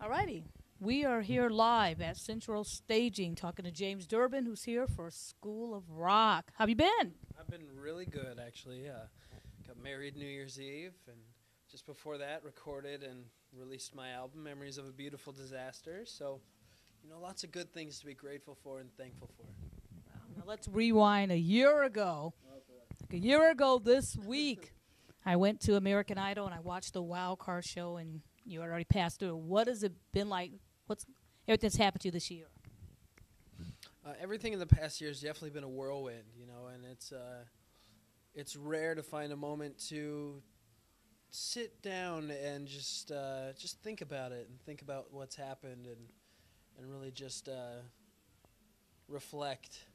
Alrighty. We are here live at Central Staging talking to James Durbin, who's here for School of Rock. How have you been? I've been really good, actually. Got married New Year's Eve, and just before that, recorded and released my album, Memories of a Beautiful Disaster. So, lots of good things to be grateful for and thankful for. Now let's rewind a year ago. Like a year ago this week, I went to American Idol and I watched the Wild Card show, and you had already passed through. What has it been like? What's everything that's happened to you this year? Everything in the past year has definitely been a whirlwind, and it's rare to find a moment to sit down and just think about it and think about what's happened and really just reflect.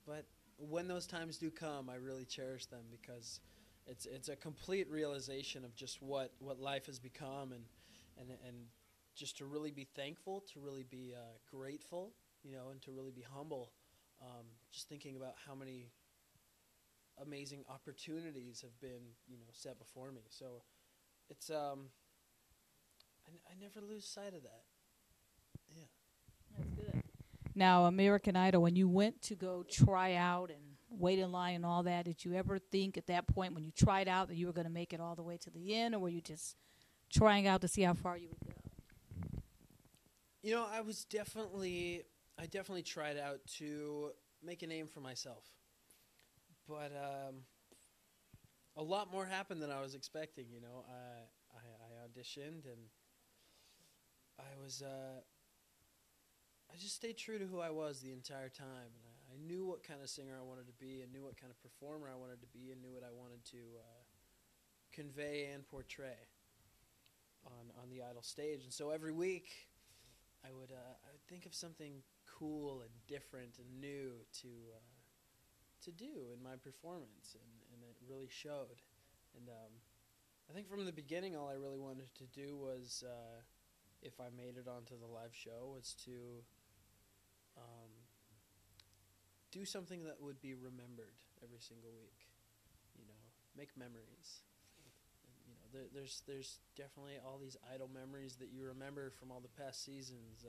But when those times do come, I really cherish them because it's a complete realization of just what life has become and just to really be thankful, to really be grateful, and to really be humble. Just thinking about how many amazing opportunities have been, set before me. So it's I never lose sight of that. Yeah. That's good. Now, American Idol, when you went to go try out and wait in line and all that, did you ever think at that point when you tried out that you were going to make it all the way to the end, or were you just trying out to see how far you would go? I definitely tried out to make a name for myself. But a lot more happened than I was expecting, I auditioned and I just stayed true to who I was the entire time. And I knew what kind of singer I wanted to be, and knew what kind of performer I wanted to be, and knew what I wanted to convey and portray on the Idol stage. And so every week I would think of something cool and different and new to do in my performance, and it really showed. And I think from the beginning, all I really wanted to do was, if I made it onto the live show, was to do something that would be remembered every single week. Make memories. And, there's definitely all these Idol memories that you remember from all the past seasons.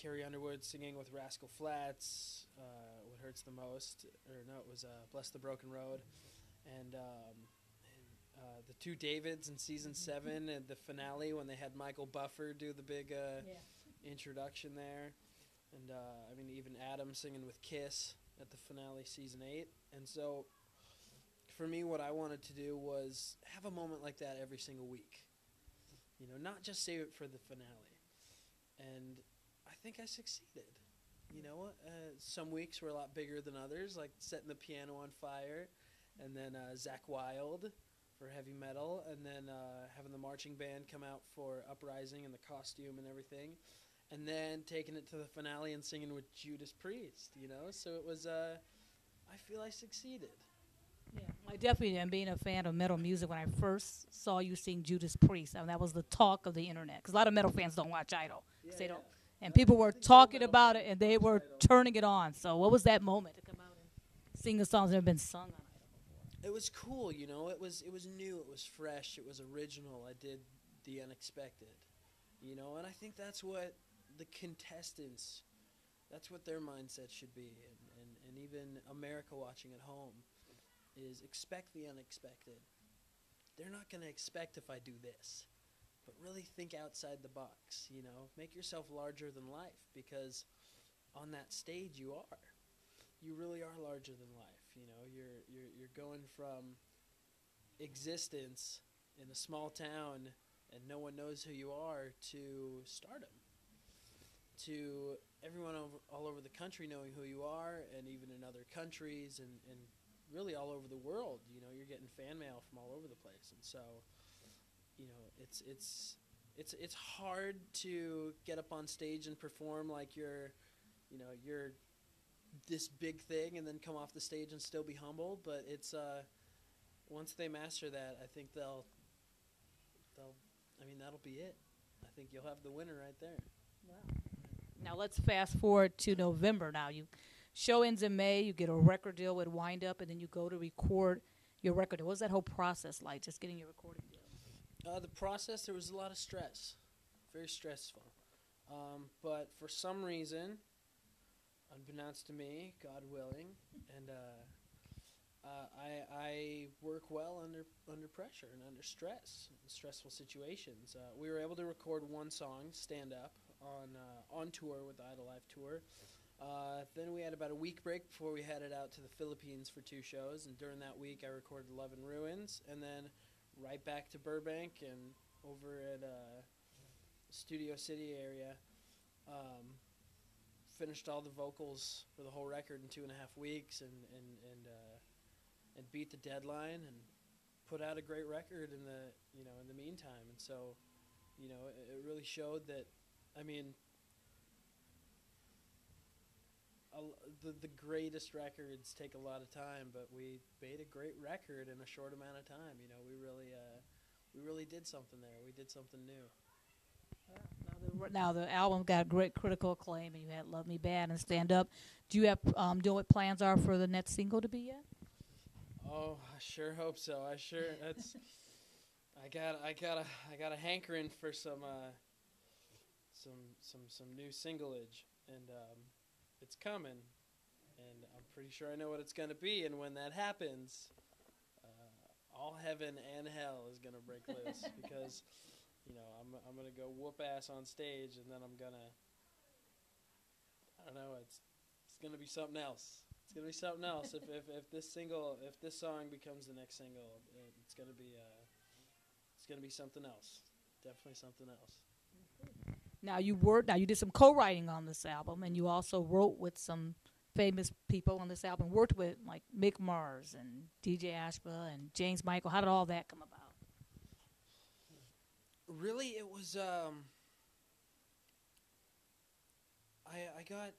Carrie Underwood singing with Rascal Flatts, What Hurts the Most, or no, it was Bless the Broken Road, and the two Davids in season 7 and the finale when they had Michael Buffer do the big introduction there, and even Adam singing with Kiss at the finale season 8. And so for me, what I wanted to do was have a moment like that every single week, not just save it for the finale. And I think I succeeded. Some weeks were a lot bigger than others, like setting the piano on fire, and then Zakk Wylde for heavy metal, and then having the marching band come out for Uprising and the costume and everything, and then taking it to the finale and singing with Judas Priest, So it was, I feel I succeeded. Yeah, I definitely am being a fan of metal music. When I first saw you sing Judas Priest, that was the talk of the internet, because a lot of metal fans don't watch Idol. They don't. And people were talking about it, and they were turning it on. So what was that moment to come out and sing the songs that have been sung on Idol before? It was cool, It was new. It was fresh. It was original. I did the unexpected, And I think that's what the contestants, that's what their mindset should be, and even America watching at home, is expect the unexpected. They're not going to expect if I do this. But really think outside the box, Make yourself larger than life, because on that stage you are. You really are larger than life, You're going from existence in a small town and no one knows who you are to stardom. To everyone all over the country knowing who you are, and even in other countries and really all over the world, you're getting fan mail from all over the place. And so it's hard to get up on stage and perform like you're this big thing, and then come off the stage and still be humble. But it's once they master that, I think that'll be it. I think you'll have the winner right there. Wow. Now let's fast forward to November. Now show ends in May. You get a record deal with Wind Up, and then you go to record your record? What was that whole process like, just getting your recording deal? The process, there was a lot of stress, very stressful. But for some reason, unbeknownst to me, God willing, and I work well under pressure and under stress, in stressful situations. We were able to record one song, "Stand Up," on tour with the Idle Life tour. Then we had about a week break before we headed out to the Philippines for 2 shows, and during that week I recorded Love in Ruins, and then right back to Burbank and over at Studio City area. Finished all the vocals for the whole record in 2.5 weeks, and beat the deadline and put out a great record in the meantime. And so, it really showed that. I mean, the greatest records take a lot of time, but we made a great record in a short amount of time. We really did something there. We did something new. Now the album got great critical acclaim, and you had "Love Me Bad" and "Stand Up." Do you have do what plans are for the next single to be yet? Oh, I sure hope so. I got a hankering for some new singleage, and it's coming, and I'm pretty sure I know what it's gonna be. And when that happens, all heaven and hell is gonna break loose because. I'm gonna go whoop ass on stage, and then I don't know, it's gonna be something else. It's gonna be something else. if this song becomes the next single, it's gonna be something else. Definitely something else. Now you did some co-writing on this album, and you also wrote with some famous people on this album. Worked with like Mick Mars and DJ Ashba and James Michael. How did all that come about? Really, it was. I got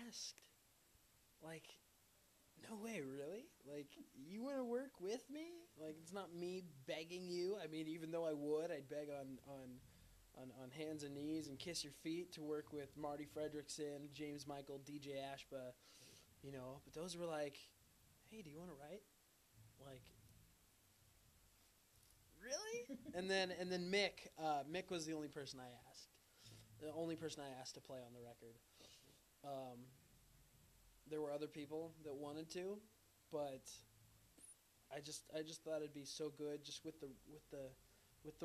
asked, like, no way, really? Like, you want to work with me? Like, it's not me begging you. I mean, even though I would, I'd beg on hands and knees and kiss your feet to work with Marty Fredrickson, James Michael, DJ Ashba, But those were like, hey, do you want to write? Like. Really? and then Mick was the only person I asked. The only person I asked to play on the record. There were other people that wanted to, but I just thought it'd be so good just with the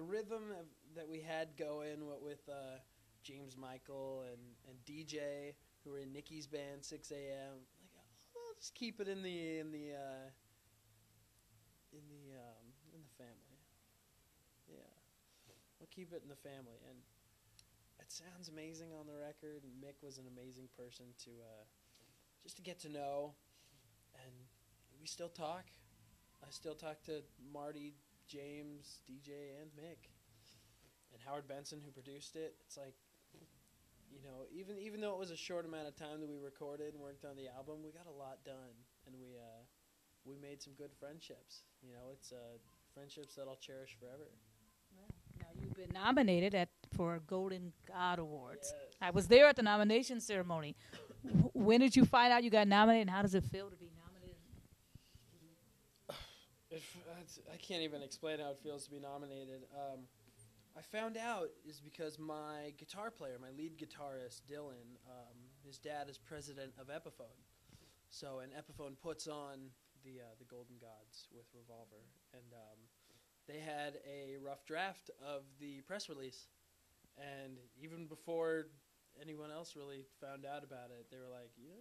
rhythm that we had going with James Michael and DJ who were in Nikki's band 6 a.m. Like, I'll just keep it in the family. Yeah, we'll keep it in the family, and it sounds amazing on the record. And Mick was an amazing person to just to get to know, and we still talk. I still talk to Marty, James, DJ, and Mick, and Howard Benson, who produced it. It's like, even though it was a short amount of time that we recorded and worked on the album, we got a lot done, and we made some good friendships. It's friendships that I'll cherish forever. Now you've been nominated for a Golden God Awards. Yes. I was there at the nomination ceremony. When did you find out you got nominated, and how does it feel to be nominated? I can't even explain how it feels to be nominated. I found out is because my guitar player, my lead guitarist, Dylan, his dad is president of Epiphone. So, and Epiphone puts on the Golden Gods with Revolver. And they had a rough draft of the press release. And even before anyone else really found out about it, they were like, you're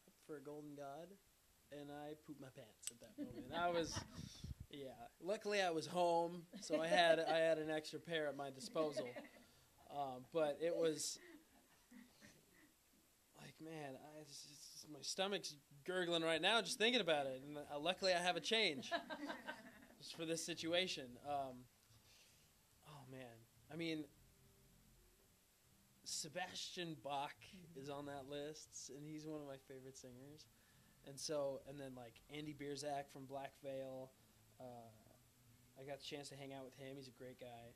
up for a Golden God? And I pooped my pants at that moment. I was, luckily I was home, so I had an extra pair at my disposal. But it was like, man, my stomach's gurgling right now just thinking about it. And luckily I have a change just for this situation. Oh, man. I mean, Sebastian Bach is on that list, and he's one of my favorite singers. And then like Andy Bierzak from Black Veil, I got the chance to hang out with him. He's a great guy.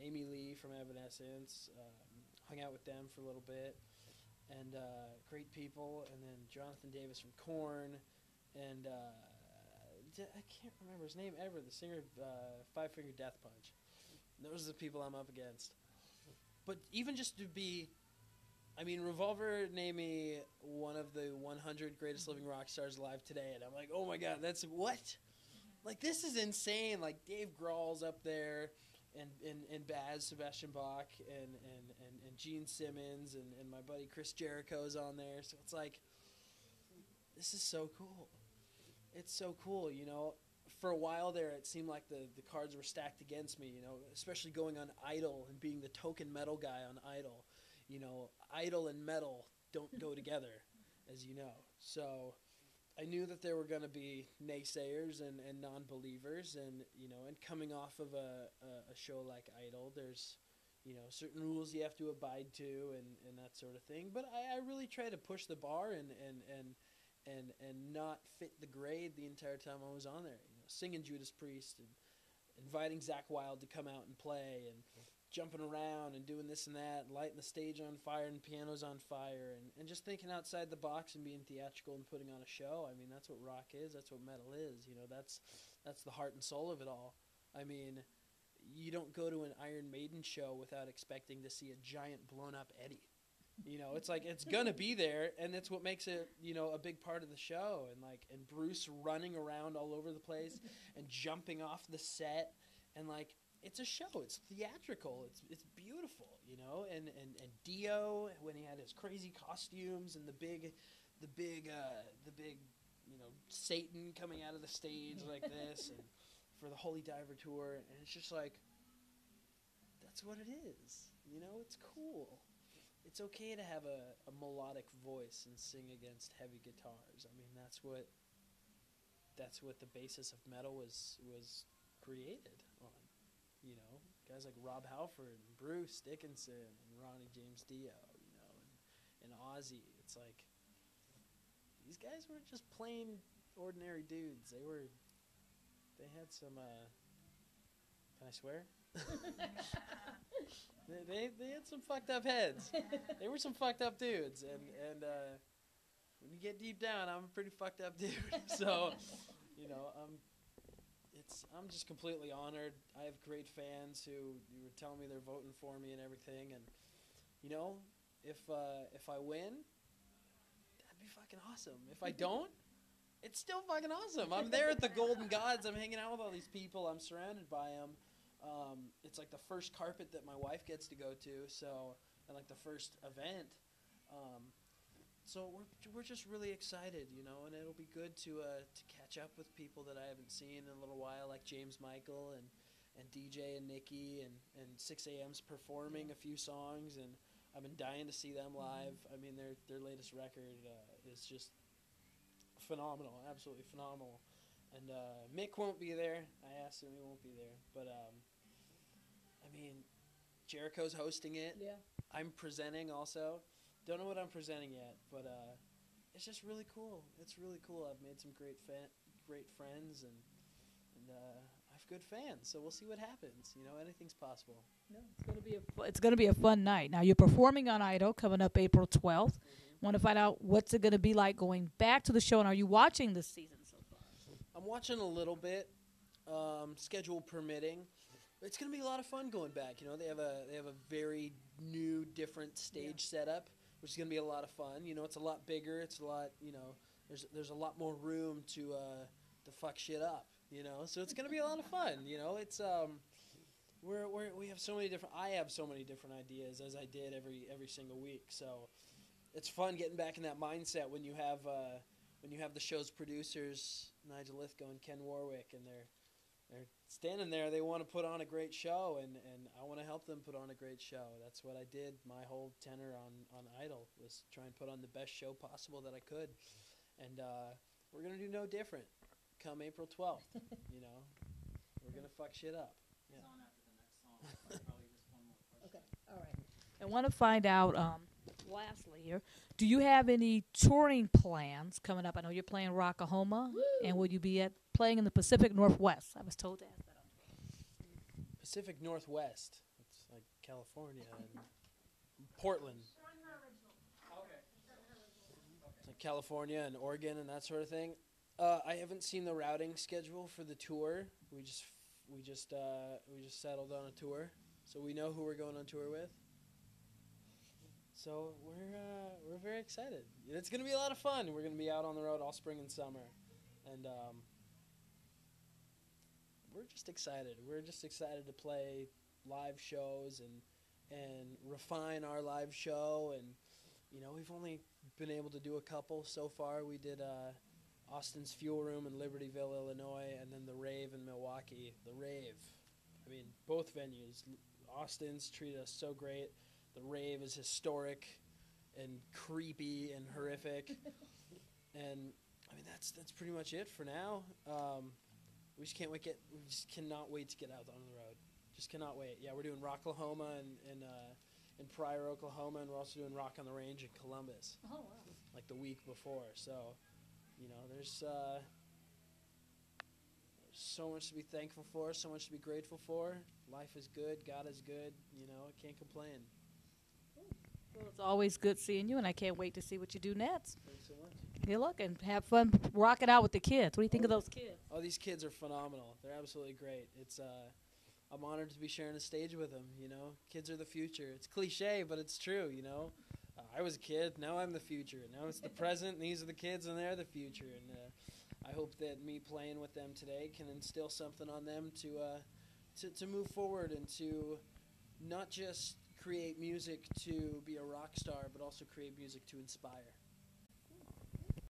Amy Lee from Evanescence, hung out with them for a little bit, and great people. And then Jonathan Davis from Korn, and I can't remember his name ever. The singer of Five Finger Death Punch. Those are the people I'm up against. But even just to be, I mean, Revolver named me one of the 100 greatest living rock stars alive today, and I'm like, oh my god, that's what? Like, this is insane. Like, Dave Grohl's up there, and Baz, Sebastian Bach, and Gene Simmons, and my buddy Chris Jericho's on there. So it's like, this is so cool. It's so cool, you know. For a while there, it seemed like the cards were stacked against me, you know, especially going on Idol and being the token metal guy on Idol. You know, Idol and metal don't go together, as you know. So I knew that there were going to be naysayers and non-believers, and, you know, and coming off of a show like Idol, there's, you know, certain rules you have to abide to and that sort of thing. But I really try to push the bar and not fit the grade the entire time I was on there. You know, singing Judas Priest and inviting Zakk Wylde to come out and play and jumping around and doing this and that, and lighting the stage on fire and pianos on fire, and just thinking outside the box and being theatrical and putting on a show. I mean, that's what rock is. That's what metal is. You know, that's the heart and soul of it all. I mean, you don't go to an Iron Maiden show without expecting to see a giant blown-up Eddie. You know, it's like, it's gonna be there, and that's what makes it, you know, a big part of the show. And Bruce running around all over the place and jumping off the set, and like, it's a show. It's theatrical. It's beautiful, you know. And Dio, when he had his crazy costumes and the big, you know, Satan coming out of the stage like this, and for the Holy Diver tour, and it's just like, that's what it is. You know, it's cool. It's okay to have a melodic voice and sing against heavy guitars. I mean, that's what the basis of metal was created on. You know, guys like Rob Halford and Bruce Dickinson and Ronnie James Dio, you know, and Ozzy. It's like, these guys weren't just plain ordinary dudes. They had some, can I swear? They had some fucked up heads. They were some fucked up dudes, and when you get deep down, I'm a pretty fucked up dude. So, you know, I'm just completely honored. I have great fans who were telling me they're voting for me and everything, and, you know, if I win, that'd be fucking awesome. If I don't, it's still fucking awesome. I'm there at the Golden Gods. I'm hanging out with all these people. I'm surrounded by them. It's like the first carpet that my wife gets to go to, so, and like the first event. So we're just really excited, you know, and it'll be good to catch up with people that I haven't seen in a little while, like James Michael and DJ and Nikki and 6AM's performing a few songs, and I've been dying to see them live. I mean, their latest record is just phenomenal, absolutely phenomenal. And Mick won't be there. I asked him, he won't be there. But, I mean, Jericho's hosting it. Yeah. I'm presenting also. Don't know what I'm presenting yet, but it's just really cool. It's really cool. I've made some great friends, and I have good fans. So we'll see what happens. You know, anything's possible. No, it's gonna be a fun night. Now you're performing on Idol coming up April 12th. Mm-hmm. Want to find out what's it gonna be like going back to the show, and are you watching this season so far? I'm watching a little bit, schedule permitting. It's gonna be a lot of fun going back. You know, they have a very new, different stage setup, which is going to be a lot of fun. You know, it's a lot bigger. It's a lot, you know, there's a lot more room to fuck shit up, you know. So it's going to be a lot of fun, you know. It's we have so many different, I have so many different ideas, as I did every single week. So it's fun getting back in that mindset when you have the show's producers, Nigel Lithgow and Ken Warwick, and they're standing there. They want to put on a great show, and I want to help them put on a great show. That's what I did. My whole tenor on Idol was try and put on the best show possible that I could. And we're going to do no different come April 12th. You know, we're going to fuck shit up. Yeah. On after the next song. Probably just one more question. Okay, all right. I want to find out, lastly here, do you have any touring plans coming up? I know you're playing Rockahoma, and will you be playing in the Pacific Northwest? I was told to ask that on Pacific Northwest. It's like California and Portland. Okay. It's like California and Oregon and that sort of thing. I haven't seen the routing schedule for the tour. We just settled on a tour, so we know who we're going on tour with. So we're very excited. It's gonna be a lot of fun. We're gonna be out on the road all spring and summer, and we're just excited. We're just excited to play live shows and refine our live show. And we've only been able to do a couple so far. We did Austin's Fuel Room in Libertyville, Illinois, and then the Rave in Milwaukee. The Rave, I mean, both venues. Austin's treated us so great. The Rave is historic and creepy and horrific. And I mean, that's pretty much it for now. We just cannot wait to get out on the road. Just cannot wait. Yeah, we're doing Rocklahoma in Pryor, Oklahoma, and we're also doing Rock on the Range in Columbus. Oh, wow. Like the week before. So, there's so much to be thankful for, so much to be grateful for. Life is good. God is good. Can't complain. Well, it's always good seeing you, and I can't wait to see what you do next. Thanks so much. Good luck and have fun rocking out with the kids. What do you think of those kids? Oh, these kids are phenomenal. They're absolutely great. It's I'm honored to be sharing a stage with them. Kids are the future. It's cliche, but it's true. I was a kid. Now I'm the future. Now it's the present. And these are the kids, and they're the future. And I hope that me playing with them today can instill something on them to move forward and to not just create music to be a rock star, but also create music to inspire.